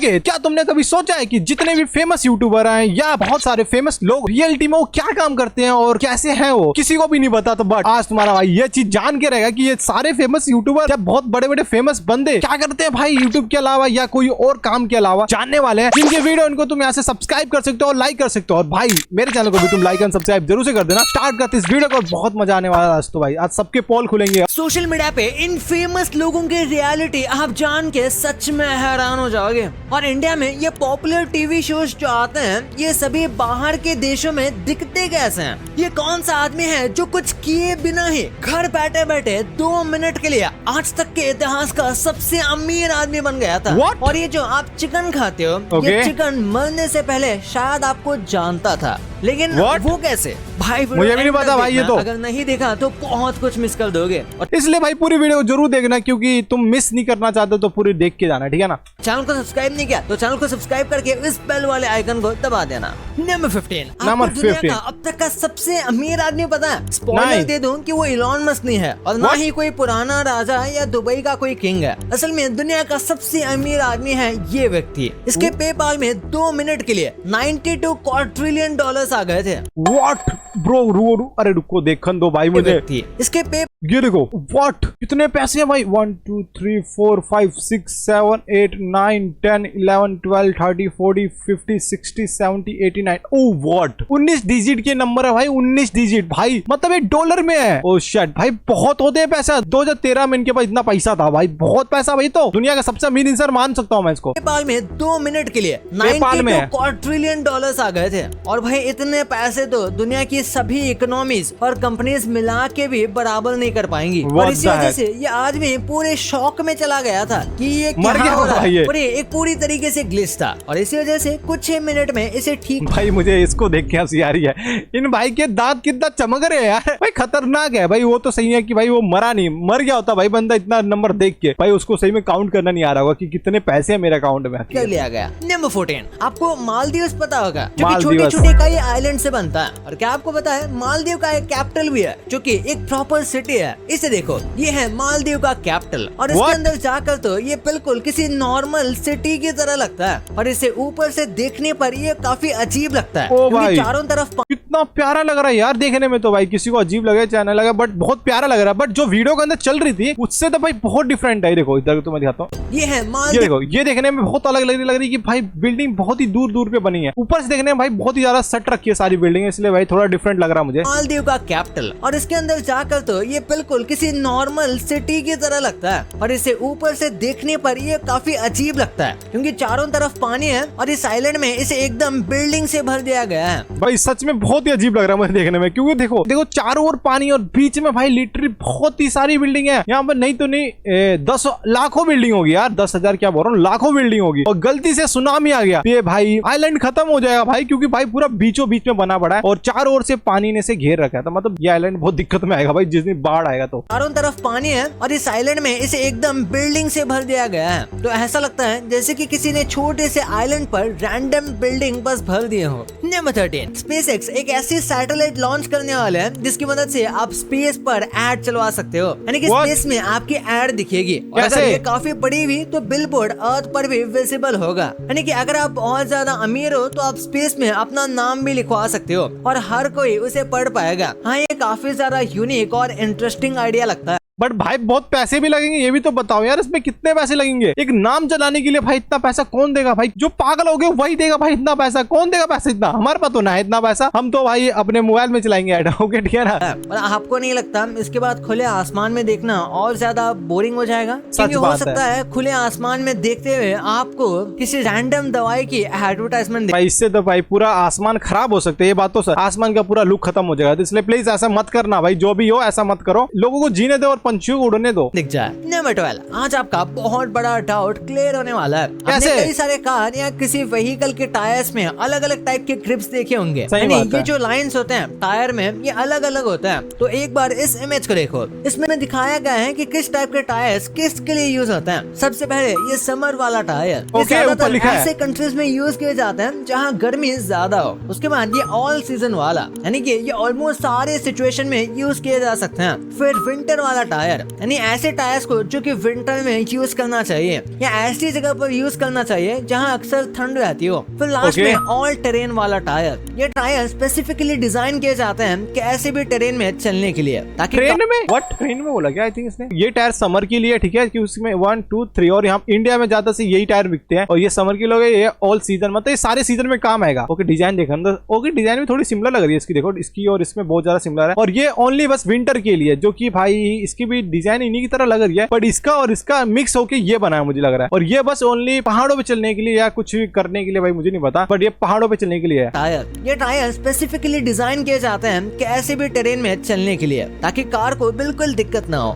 Okay, क्या तुमने कभी सोचा है कि जितने भी फेमस यूट्यूबर हैं या बहुत सारे फेमस लोग रियलिटी में वो क्या काम करते हैं और कैसे हैं वो किसी को भी नहीं पता। तो बट आज तुम्हारा भाई ये चीज जान के रहेगा कि ये सारे फेमस यूट्यूबर या बहुत बड़े बड़े फेमस बंदे क्या करते हैं भाई यूट्यूब के अलावा या कोई और काम के अलावा जानने वाले हैं, जिनके वीडियो इनको तुम यहाँ से सब्सक्राइब कर सकते हो और लाइक कर सकते हो। और भाई मेरे चैनल को भी तुम लाइक एंड सब्सक्राइब जरूर से कर देना। स्टार्ट करते इस वीडियो को, बहुत मजा आने वाला है आज। तो भाई आज सबके पोल खुलेंगे। सोशल मीडिया पे इन फेमस लोगों की रियलिटी आप जान के सच में हैरान हो जाओगे। और इंडिया में ये पॉपुलर टीवी शोज जो आते हैं ये सभी बाहर के देशों में दिखते कैसे हैं? ये कौन सा आदमी है जो कुछ किए बिना ही घर बैठे बैठे 2 मिनट के लिए आज तक के इतिहास का सबसे अमीर आदमी बन गया था। What? और ये जो आप चिकन खाते हो ये चिकन मरने से पहले शायद आपको जानता था, लेकिन वो कैसे भाई? मुझे भी नहीं पता भाई। ये तो अगर नहीं देखा तो बहुत कुछ मिस कर दोगे। इसलिए भाई पूरी वीडियो को जरूर देखना, क्योंकि तुम मिस नहीं करना चाहते तो पूरी देख के जाना, ठीक है ना। चैनल को सब्सक्राइब नहीं किया तो चैनल को सब्सक्राइब करके इस बेल वाले आइकन को दबा देना। नंबर 15 आपको दुनिया का अब तक का सबसे अमीर आदमी पता है? स्पॉइलर दे दूं कि वो इलॉन मस्क नहीं है और ना ही कोई पुराना राजा या दुबई का कोई किंग है। असल में दुनिया का सबसे अमीर आदमी है ये व्यक्ति। इसके पेपाल में 2 मिनट के लिए 92 क्वाड्रिलियन डॉलर्स आ गए थे। व्हाट ब्रो, अरे रुको देखन दो भाई मुझे। इसके पे ये देखो व्हाट कितने पैसे हैं भाई? 1 2 3 4 5 6 7 8 9 10 11 12 13 14 15 16 17 89 ओह व्हाट 19 डिजिट के नंबर है भाई। 19 डिजिट भाई, मतलब ये डॉलर में है। ओह शिट भाई, बहुत होते हैं पैसा। 2013 में इनके पास इतना पैसा था भाई, बहुत पैसा भाई। तो दुनिया का सबसे अमीर इंसान मान सकता हूँ मैं इसको। नेपाल में 2 मिनट के लिए 92 क्वाड्रिलियन डॉलर्स आ गए थे। और भाई इतने पैसे तो दुनिया की सभी इकोनॉमीज और कंपनीज मिला के भी बराबर नहीं कर पाएंगी। और इसी वजह से ये आदमी पूरे शौक में चला गया था कि ये क्या हो रहा है। और ये एक पूरी तरीके से ग्लिच था और इसी वजह से कुछ ही मिनट में इसे ठीक। भाई मुझे इसको देख के हंसी आ रही है। इन भाई के दांत कितना चमक रहे हैं यार भाई, खतरनाक है भाई। वो तो सही है कि भाई वो मरा नहीं, मर गया होता भाई बंदा इतना नंबर देख के। भाई उसको सही में काउंट करना नहीं आ रहा होगा कि कितने पैसे है मेरे अकाउंट में। कर लिया गया। नंबर 14 आपको मालदीव पता होगा, जो कि छोटे-छोटे कई आइलैंड से बनता है। और क्या आपको पता है मालदीव का एक कैपिटल भी है जो कि एक प्रॉपर सिटी है। इसे देखो, ये है मालदीव का कैपिटल और इसके अंदर जाकर तो ये बिल्कुल किसी नॉर्मल सिटी की तरह लगता है। और इसे ऊपर से देखने पर ये काफी अजीब लगता है क्योंकि चारों तरफ कितना प्यारा लग रहा है यार देखने में। तो भाई किसी को अजीब लगे चाहे ना लगे, बट बहुत प्यारा लग रहा है। बट जो वीडियो के अंदर चल रही थी उससे तो भाई बहुत डिफरेंट है। देखो इधर तो मैं दिखाता हूँ, ये है ये देखो, ये देखने में बहुत अलग लग रही है कि भाई बिल्डिंग बहुत ही दूर दूर पे बनी है। ऊपर से देखने में भाई बहुत ही ज्यादा सेट रखी है सारी बिल्डिंग, इसलिए भाई थोड़ा डिफरेंट लग रहा है मुझे। मालदीव का कैपिटल और इसके अंदर जाकर तो ये बिल्कुल किसी नॉर्मल सिटी की तरह लगता है। और इसे ऊपर से देखने पर ये काफी अजीब लगता है क्योंकि चारों तरफ पानी है और इस आइलैंड में इसे एकदम बिल्डिंग से भर दिया गया है। भाई सच में बहुत ही अजीब लग रहा है मुझे देखने में, क्योंकि देखो देखो चारों ओर पानी और बीच में भाई लिटरली बहुत ही सारी बिल्डिंग है। यहाँ पर नहीं तो नहीं 10 लाखों बिल्डिंग होगी यार, 10,000 क्या बोल रहा हूँ, लाखों बिल्डिंग होगी। और गलती से सुनामी आ गया ये भाई आइलैंड खत्म हो जाएगा भाई, क्योंकि भाई पूरा बीचों बीच में बना पड़ा है और चारों ओर से पानी ने से घेर रखा है। तो मतलब ये आइलैंड बहुत दिक्कत में आएगा भाई जिस दिन बाढ़ आएगा तो। चारों तरफ पानी है और इस आइलैंड में इसे एकदम बिल्डिंग से भर दिया गया है। तो ऐसा लगता है जैसे कि किसी ने छोटे से आइलैंड पर रैंडम बिल्डिंग बस भर दिए हो। नंबर 13 SpaceX एक ऐसी सैटेलाइट लॉन्च करने वाले हैं जिसकी मदद से आप स्पेस पर एड चलवा सकते हो, यानी कि स्पेस में आपकी एड दिखेगी। और अगर ये काफी बड़ी हुई तो बिलबोर्ड अर्थ पर भी विजिबल होगा, यानी कि अगर आप बहुत ज्यादा अमीर हो तो आप स्पेस में अपना नाम भी लिखवा सकते हो और हर कोई उसे पढ़ पाएगा। हाँ, ये काफी ज्यादा यूनिक और इंटरेस्टिंग आइडिया लगता है। बट भाई बहुत पैसे भी लगेंगे, ये भी तो बताओ यार, इसमें कितने पैसे लगेंगे? एक नाम चलाने के लिए भाई इतना पैसा कौन देगा भाई? जो पागल हो गए वही देगा भाई इतना पैसा। कौन देगा पैसा इतना? हमारे पास तो ना है इतना पैसा, हम तो भाई अपने मोबाइल में चलाएंगे ऐड। ओके ठीक है ना। और आपको नहीं लगता इसके बाद खुले आसमान में देखना और ज्यादा बोरिंग हो जाएगा? क्योंकि हो सकता है खुले आसमान में देखते हुए आपको किसी रैंडम दवाई की एडवर्टाइजमेंट भाई, इससे तो भाई पूरा आसमान खराब हो सकता है। ये बात तो सर, आसमान का पूरा लुक खत्म हो जाएगा। तो इसलिए प्लीज ऐसा मत करना भाई, जो भी हो ऐसा मत करो। लोगों को जीने दो और पंछियों को उड़ने दो। दिख जाए। नंबर 12 आज आपका बहुत बड़ा डाउट क्लियर होने वाला है। आपने कई सारे कार या किसी व्हीकल के टायर्स में अलग अलग टाइप के ग्रिप्स देखे होंगे। ये जो लाइंस होते हैं टायर में ये अलग अलग होते हैं। तो एक बार इस इमेज को देखो, इसमें दिखाया गया है कि किस टाइप के टायर्स किसके लिए यूज होते हैं। सबसे पहले ये समर वाला टायर, ज्यादातर ऐसे कंट्रीज में यूज किए जाते हैं जहाँ गर्मी ज्यादा हो। उसके बाद ये ऑल सीजन वाला, यानी कि ये ऑलमोस्ट सारे सिचुएशन में यूज किए जा सकते हैं। फिर विंटर वाला टायर टायर, यानी ऐसे टायर्स को जो कि विंटर में यूज करना चाहिए या ऐसी जगह पर यूज करना चाहिए जहां अक्सर ठंड रहती हो। फिर लास्ट में ऑल टेरेन वाला टायर। ये टायर स्पेसिफिकली डिजाइन किए जाते हैं कि ऐसे भी टेरेन में चलने के लिए, ताकि ट्रेन में ट्रेन में बोला क्या? आई थिंक इसने ये टायर समर के लिए, ठीक है, कि उसमें 1 2 3 और यहाँ इंडिया में ज्यादा से यही टायर बिकते हैं और ये समर के लोग, ये ऑल सीजन, मतलब ये सारे सीजन में काम आएगा। ओके, डिजाइन देखा अंदर, ओके डिजाइन भी थोड़ी सिमिलर लग रही है इसकी, देखो इसकी और इसमें बहुत ज्यादा सिमिलर है। और ये ओनली बस विंटर के लिए, जो कि भाई इसकी भी डिजाइन इन्हीं की तरह लग रही है, बट इसका और इसका मिक्स होके ये बना है मुझे लग रहा है। और ये बस ओनली पहाड़ों पे चलने के लिए या कुछ करने के लिए, भाई मुझे नहीं पता, बट ये पहाड़ों पे चलने के लिए है टायर। ये टायर स्पेसिफिकली डिजाइन किए जाते हैं कि ऐसे भी टेरेन में चलने के लिए, ताकि कार को बिल्कुल दिक्कत ना हो।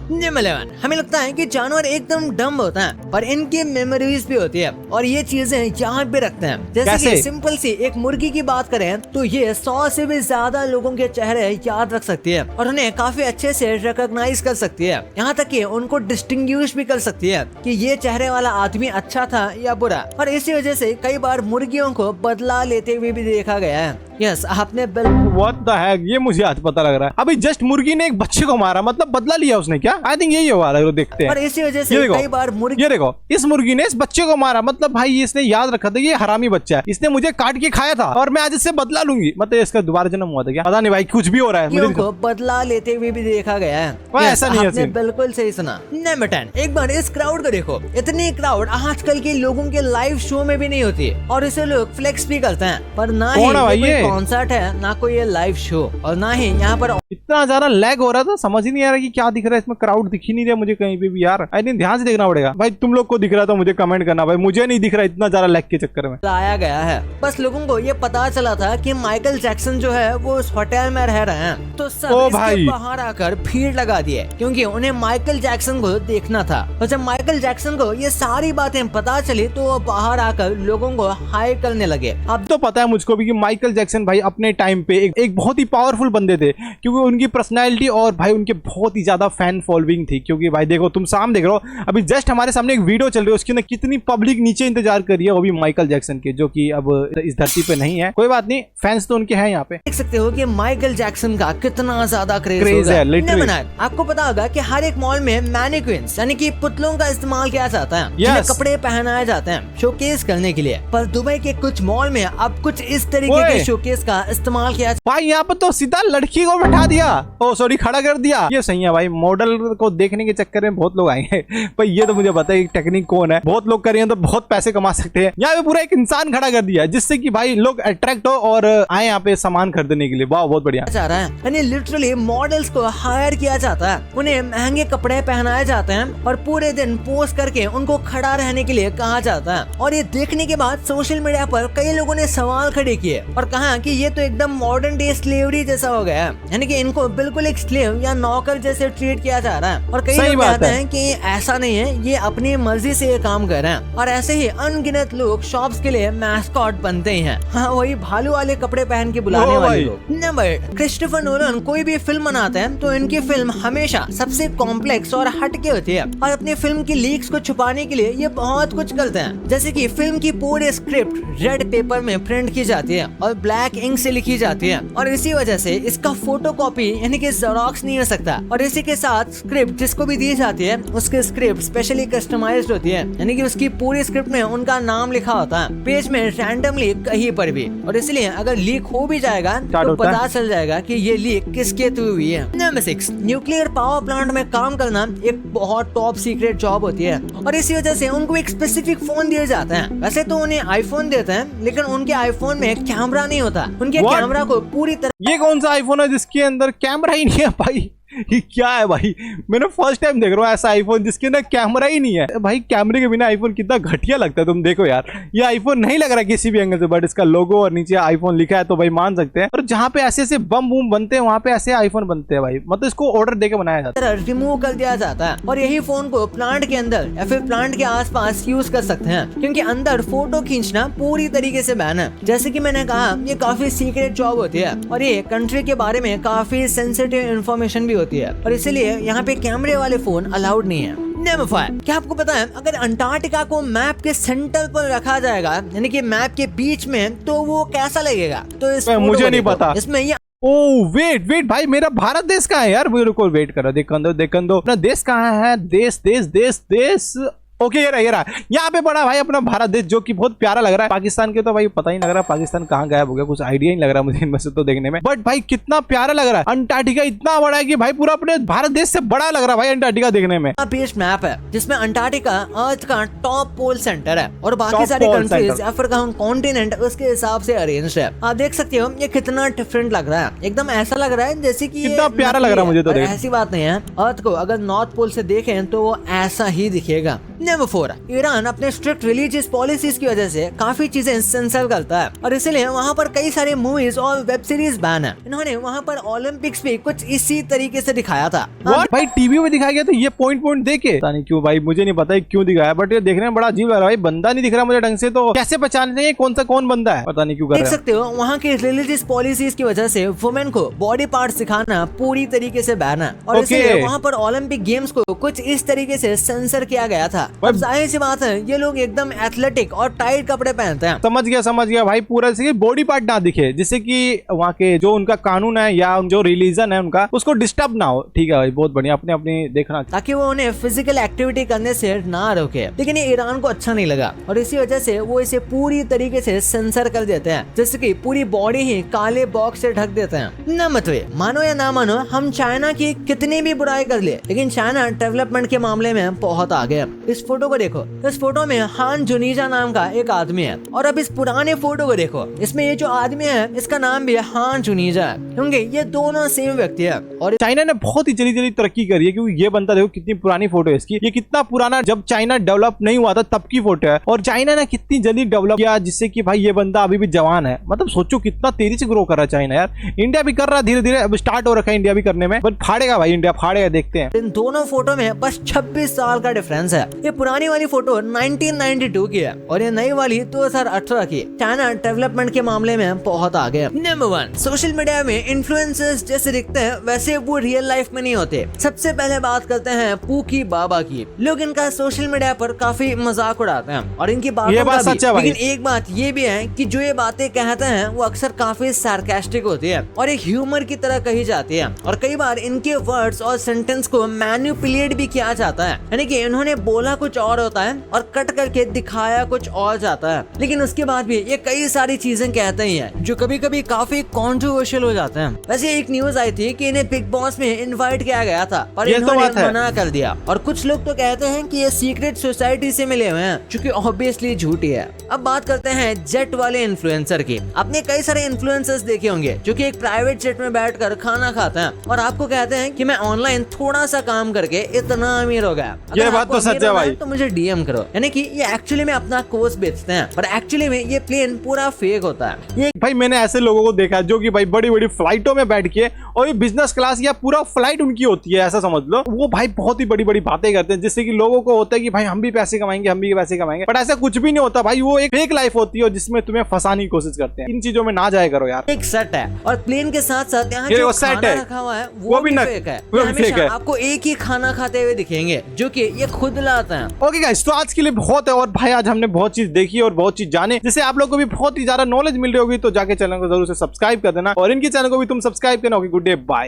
हमें लगता है कि जानवर एकदम डम्ब होता है पर इनकी मेमोरीज भी होती है और ये चीजें यहाँ भी रखते हैं। जैसे कि सिंपल सी एक मुर्गी की बात करें तो ये 100 से भी ज्यादा लोगों के चेहरे याद रख सकती है और उन्हें काफी अच्छे से रिकॉग्नाइज कर सकती है, यहाँ तक कि उनको डिस्टिंग्विश भी कर सकती है कि ये चेहरे वाला आदमी अच्छा था या बुरा। और इसी वजह से कई बार मुर्गियों को बदला लेते हुए भी देखा गया है। यस, आपने व्हाट द हेक, ये मुझे आज पता लग रहा है। अभी जस्ट मुर्गी ने एक बच्चे को मारा, मतलब बदला लिया उसने क्या? आई थिंक यही होगा, देखते हैं। और इसी वजह से कई बार मुर्गी, ये देखो इस मुर्गी ने इस बच्चे को मारा, मतलब भाई इसने याद रखा था ये हरामी बच्चा है, इसने मुझे काट के खाया था और मैं आज इससे बदला लूंगी। मतलब इसका दोबारा जन्म हुआ था क्या? पता नहीं भाई, कुछ भी हो रहा है। मुझे को बदला लेते हुए भी देखा गया है। ऐसा नहीं है, बिल्कुल सही सुना। नंबर 10, एक बार इस क्राउड को देखो। इतनी क्राउड आजकल के लोगों के लाइव शो में भी नहीं होती और इसे लोग फ्लेक्स भी करते हैं, पर ना ही कोई कॉन्सर्ट है, ना कोई लाइव शो और ना ही यहाँ पर इतना ज्यादा लैग हो रहा था, समझ ही नहीं आ रहा कि क्या दिख रहा है इसमें। क्राउड दिख ही नहीं रहा मुझे कहीं पे भी यार। आई थिंक ध्यान से देखना पड़ेगा भाई। तुम लोग को दिख रहा तो मुझे कमेंट करना भाई, मुझे नहीं दिख रहा इतना ज्यादा लैग के चक्कर में। लाया गया है, बस लोगों को ये पता चला था कि माइकल जैक्सन जो है वो उस होटल में रह रहे हैं, तो सब इसके बाहर आकर भीड़ लगा दिए क्योंकि उन्हें माइकल जैक्सन को देखना था। और जब माइकल जैक्सन को ये सारी बातें पता चली तो वो बाहर आकर लोगों को हाई करने लगे। अब तो पता है मुझको भी कि माइकल जैक्सन भाई अपने टाइम पे एक बहुत ही पावरफुल बंदे थे, क्योंकि उनकी पर्सनैलिटी और भाई उनके बहुत ही ज्यादा फैन फॉलोइंग थी। क्योंकि भाई देखो, तुम सामने देख रहे हो, अभी जस्ट हमारे सामने एक वीडियो चल रही है, उसके अंदर कितनी पब्लिक नीचे इंतजार कर रही है, वो भी माइकल जैक्सन के, जो कि अब इस धरती पे नहीं है। कोई बात नहीं, फैंस तो उनके हैं यहाँ पे। देख सकते हो कि माइकल जैक्सन का कितना ज्यादा क्रेज है। आपको पता होगा कि हर एक मॉल में मैनिक्विन्स यानी कि पुतलों का इस्तेमाल किया जाता है, जिन्हें कपड़े पहनाए जाते हैं शोकेस करने के लिए। पर दुबई के कुछ मॉल में अब कुछ इस तरीके के शोकेस का इस्तेमाल किया। भाई यहाँ पर तो सीधा लड़की को बैठा दिया, ओ सॉरी खड़ा कर दिया। ये सही है भाई, मॉडल को देखने के चक्कर में बहुत लोग आएंगे भाई। ये तो मुझे पता है टेक्निक कौन है, बहुत लोग करेंगे तो बहुत पैसे कमा सकते हैं। यहाँ पे पूरा एक इंसान खड़ा कर दिया जिससे कि भाई लोग अट्रैक्ट हो और आए यहाँ पे सामान खरीदने के लिए। वाह, बहुत बढ़िया जा रहा है। यानी लिटरली मॉडल्स को हायर किया जाता है, उन्हें महंगे कपड़े पहनाए जाते हैं और पूरे दिन पोज करके उनको खड़ा रहने के लिए कहा जाता है। और ये देखने के बाद सोशल मीडिया पर कई लोगों ने सवाल खड़े किए और कहा कि ये तो एकदम मॉडर्न डे स्लेवरी जैसा हो गया है, यानी कि इनको बिल्कुल एक स्लेव या नौकर जैसे ट्रीट किया जा रहा है। और कई लोग कहते हैं कि ऐसा नहीं है, ये अपनी मर्जी से ये काम कर रहे हैं। और ऐसे ही अनगिनत लोग शॉप्स के लिए मैस्कॉट बनते ही हैं। हाँ, वही भालू वाले कपड़े पहन के बुलाने वाले लोग। नंबर, क्रिस्टोफर नोलन कोई भी फिल्म बनाते हैं तो इनकी फिल्म हमेशा सबसे कॉम्प्लेक्स और हटके होती है और अपनी फिल्म की लीक्स को छुपाने के लिए ये बहुत कुछ करते हैं। जैसे कि फिल्म की पूरी स्क्रिप्ट रेड पेपर में प्रिंट की जाती है और ब्लैक इंक से लिखी जाती है और इसी वजह से इसका फोटोकॉपी यानी कि जेरॉक्स नहीं हो सकता। और इसी के साथ स्क्रिप्ट जिसको भी दी जाती है उसकी स्क्रिप्ट स्पेशली कस्टमाइज्ड होती है, यानी कि उसकी पूरी स्क्रिप्ट में उनका नाम लिखा होता है पेज में रैंडमली कहीं पर भी। और इसलिए अगर लीक हो भी जाएगा तो पता चल जाएगा कि ये लीक किसके थ्रू हुई है। नंबर 6, न्यूक्लियर पावर प्लांट में काम करना एक बहुत टॉप सीक्रेट जॉब होती है और इसी वजह से उनको एक स्पेसिफिक फोन दिए जाते हैं। वैसे तो उन्हें आईफोन देते हैं, लेकिन उनके आईफोन में कैमरा नहीं होता। उनके कैमरा को पूरी तरह, ये कौन सा आईफोन है जिसके अंदर कैमरा ही नहीं है भाई? ये क्या है भाई? मैंने फर्स्ट टाइम देख रहा हूँ ऐसा आईफोन जिसके अंदर कैमरा ही नहीं है। भाई कैमरे के बिना आईफोन कितना घटिया लगता है, तुम देखो यार। ये आईफोन नहीं लग रहा किसी भी एंगल से, बट इसका लोगो और नीचे आईफोन लिखा है तो भाई मान सकते हैं। और जहाँ पे ऐसे ऐसे बम बूम बनते हैं वहाँ पे ऐसे आईफोन बनते हैं भाई, मतलब इसको ऑर्डर देके बनाया जाता है, रिमूव कर दिया जाता है। और यही फोन को प्लांट के अंदर या फिर प्लांट के आसपास यूज कर सकते हैं, क्योंकि अंदर फोटो खींचना पूरी तरीके से बैन है। जैसे कि मैंने कहा, ये काफी सीक्रेट जॉब होती है और ये कंट्री के बारे में काफी सेंसिटिव इंफॉर्मेशन भी होती है और इसीलिए यहाँ पे कैमरे वाले फोन अलाउड नहीं है। नंबर 5, क्या आपको पता है अगर अंटार्कटिका को मैप के सेंटर पर रखा जाएगा यानी कि मैप के बीच में, तो वो कैसा लगेगा? तो इस मुझे नहीं पता। इसमें ये ओ वेट वेट भाई, मेरा भारत देश कहाँ है यार? मेरे को वेट करो, देखन दो अपना देश कहाँ है? देश देश देश देश, ओके ये रहा यहाँ पे पड़ा भाई अपना भारत देश, जो कि बहुत प्यारा लग रहा है। पाकिस्तान के तो भाई पता ही नहीं लग रहा पाकिस्तान कहाँ गायब हो गया, कुछ आइडिया ही लग रहा है मुझे इनमें से तो देखने में। बट भाई कितना प्यारा लग रहा है। अंटार्कटिका इतना बड़ा है कि भाई पूरा अपने भारत देश से बड़ा लग रहा है भाई अंटार्कटिका देखने में। बेस्ड मैप है जिसमें अंटार्कटिका अर्थ का टॉप पोल सेंटर है और बाकी Top सारे pole countries center। Africa continent उसके हिसाब से अरेंज है। आप देख सकते हो ये कितना डिफरेंट लग रहा है, एकदम ऐसा लग रहा है जैसे कि कितना प्यारा लग रहा है मुझे तो देख। ऐसी बात नहीं है, अर्थ को अगर नॉर्थ पोल से देखें तो वो ऐसा ही दिखेगा। नंबर 4, ईरान अपने स्ट्रिक्ट रिलीजियस पॉलिसीज की वजह से काफी चीजें सेंसर करता है और इसीलिए वहाँ पर कई सारे मूवीज और वेब सीरीज बैन है। इन्होंने वहाँ पर ओलंपिक्स भी कुछ इसी तरीके से दिखाया था। भाई टीवी में दिखाया गया तो ये पॉइंट देखे, पता नहीं क्यों भाई, मुझे नहीं पता क्यों दिखाया, बट ये देखने में बड़ा अजीब लग रहा है भाई। बंदा नहीं दिख रहा मुझे ढंग से, तो कैसे पहचाने कौन बंदा है, पता नहीं क्यों कर देख रहा है। सकते हो वहाँ की रिलीजियस पॉलिसीज की वजह से वुमेन को बॉडी पार्ट सिखाना पूरी तरीके से बैन है और इसलिए वहाँ पर ओलंपिक गेम्स को कुछ इस तरीके से सेंसर किया गया था। अब जाहिर सी बात है ये लोग एकदम एथलेटिक और टाइट कपड़े पहनते हैं। समझ गया भाई, पूरा से बॉडी पार्ट ना दिखे, जिससे कि वहाँ के जो उनका कानून है या जो रिलीजन है उनका, उसको डिस्टर्ब ना हो। ठीक है भाई, बहुत बढ़िया, अपने अपनी देखना, ताकि वो उन्हें फिजिकल एक्टिविटी करने से ना रोके। लेकिन ये ईरान को अच्छा नहीं लगा और इसी वजह से वो इसे पूरी तरीके से सेंसर कर देते हैं, जैसे कि पूरी बॉडी ही काले बॉक्स से ढक देते हैं। न मतलब मानो या ना मानो, हम चाइना की कितनी भी बुराई कर ले, लेकिन चाइना डेवलपमेंट के मामले में बहुत आगे है। इस फोटो को देखो, इस फोटो में हान जुनीजा नाम का एक आदमी है और अब इस पुराने फोटो को देखो, इसमें ये जो आदमी है इसका नाम भी हान जुनीजा है, क्योंकि ये दोनों सेम व्यक्ति है। और चाइना ने बहुत ही जल्दी तरक्की करी है, क्योंकि ये बनता देखो कितनी पुरानी फोटो है इसकी, ये कितना पुराना, जब चाइना डेवलप नहीं हुआ था तब की फोटो है, और चाइना ने कितनी जल्दी डेवलप किया, जिससे कि भाई ये बंदा अभी भी जवान है। मतलब सोचो कितना तेजी से ग्रो कर रहा है चाइना यार। इंडिया भी कर रहा है धीरे धीरे, अब स्टार्ट हो रखा है इंडिया भी करने में, बट फाड़ेगा भाई इंडिया, फाड़ेगा, देखते हैं। इन दोनों फोटो में बस 26 साल का डिफरेंस है। ये पुरानी वाली फोटो 1992 की है और ये नई वाली 2018 की। चाइना डेवलपमेंट के मामले में बहुत आगे है। नंबर 1, सोशल मीडिया में इन्फ्लुएंसर्स जैसे दिखते हैं वैसे वो रियल लाइफ में नहीं होते। सबसे पहले बात करते हैं पूकी बाबा की। लोग इनका सोशल मीडिया पर काफी मजाक उड़ाते हैं और इनकी बातों का भी, लेकिन एक बात ये भी है कि जो ये बातें कहते हैं वो अक्सर काफी सार्कास्टिक होती है और एक ह्यूमर की तरह कही जाती है और कई बार इनके वर्ड्स और सेंटेंस को मैनिपुलेट भी किया जाता है, यानी कि इन्होंने बोला कुछ और होता है और कट करके दिखाया कुछ और जाता है। लेकिन उसके बाद भी ये कई सारी चीजें कहते ही हैं जो कभी कभी काफी कंट्रोवर्शियल हो जाते हैं। वैसे एक न्यूज आई थी कि इन्हें बिग बॉस में इनवाइट किया गया था पर इन्होंने मना कर दिया और कुछ लोग तो कहते हैं कि ये सीक्रेट सोसाइटी से मिले हुए हैं, जो कि ऑब्वियसली झूठी है। अब बात करते हैं जेट वाले इन्फ्लुएंसर की। आपने कई सारे इन्फ्लुएंसर्स देखे होंगे जो कि एक प्राइवेट जेट में बैठकर खाना खाते हैं और आपको कहते हैं कि मैं ऑनलाइन थोड़ा सा काम करके इतना अमीर हो गया। ये बात तो सच है भाई, तो मुझे डीएम करो। यानी कि ये एक्चुअली में अपना कोर्स बेचते हैं पर एक्चुअली में ये प्लेन पूरा फेक होता है। ये भाई मैंने ऐसे लोगों को देखा जो कि भाई बड़ी बड़ी फ्लाइटों में बैठ के, और ये बिजनेस क्लास या पूरा फ्लाइट उनकी होती है ऐसा समझ लो, वो भाई बहुत ही बड़ी बड़ी बातें करते हैं, जिससे कि लोगों को होता है कि भाई हम भी पैसे कमाएंगे, हम भी पैसे कमाएंगे, बट ऐसा कुछ भी नहीं होता भाई। वो एक फेक लाइफ होती है जिसमें तुम्हें फंसाने की कोशिश करते हैं। इन चीजों में ना जाया करो यार। एक सेट है और प्लेन के साथ साथ यहाँ ये जो सेट खाना है रखा हुआ है वो भी फेक है। वो भी फेक है। आपको एक ही खाना खाते हुए दिखेंगे जो कि ये खुद लाते हैं। ओके गाइस, तो आज के लिए बहुत है और भाई आज हमने बहुत चीज देखी और बहुत चीज जाने, जिससे आप लोग को भी बहुत ही ज्यादा नॉलेज मिल रही होगी। तो जाके चैनल को जरूर से सब्सक्राइब कर देना और इनके चैनल को भी तुम सब्सक्राइब करना होगी। Good day, bye.